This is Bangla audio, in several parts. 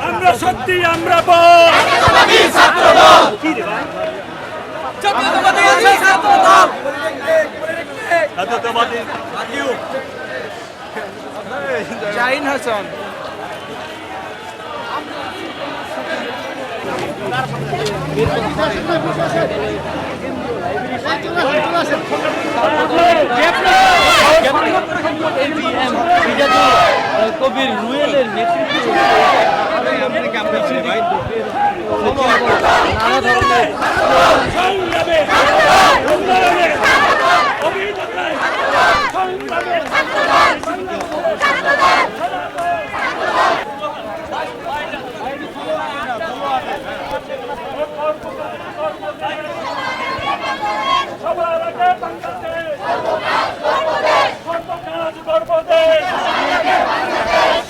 আমরা সত্যি আমরা বল কি রে ভাই জাতীয়তাবাদী ছাত্র দল জাতীয়তাবাদী জাহিন হাসান কবির রুয়েলের নেতৃত্বে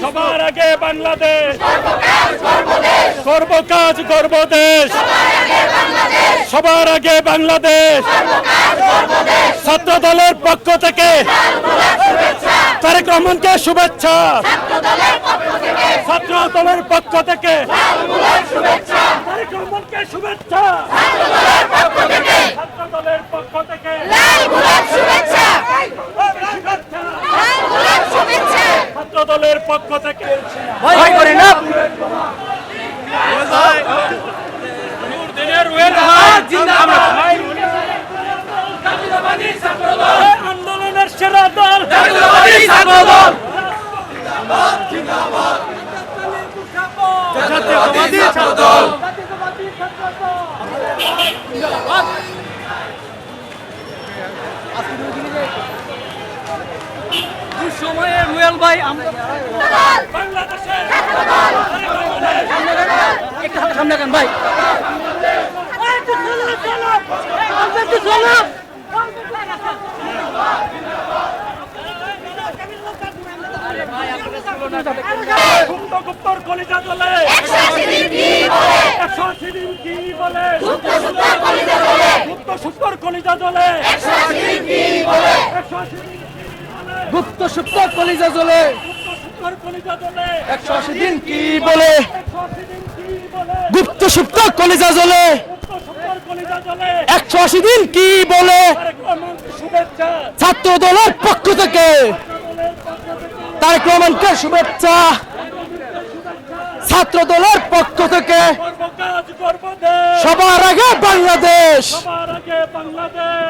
সবার আগে বাংলাদেশ করব কাজ করব দেশ সবার আগে বাংলাদেশ ছাত্র দলের পক্ষ থেকে তারেক রহমানকে শুভেচ্ছা ছাত্র দলের পক্ষ থেকে তারেক রহমানকে শুভেচ্ছা ছাত্র দলের পক্ষ থেকে ছাত্র দলের পক্ষ থেকে ভয় করে না আন্দোলনের সেরা দল জাতীয়তাবাদী ছাত্র দল সময়ে রুয়েল ভাই একটু সামনে কেন ভাই গুপ্তর কলিজা দলে 180 দিন কি বলে গুপ্ত সুপ্তর কলিজা দলে 180 দিন গুপ্ত সুপ্ত কলিজা জ্বলে 180 দিন কি বলে গুপ্ত সুপ্ত কলিজা জ্বলে 180 দিন কি বলে ছাত্র দলের পক্ষ থেকে তারেক রহমানকে শুভেচ্ছা ছাত্র দলের পক্ষ থেকে সবার আগে বাংলাদেশ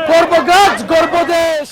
করব কাজ গর্ব দেশ।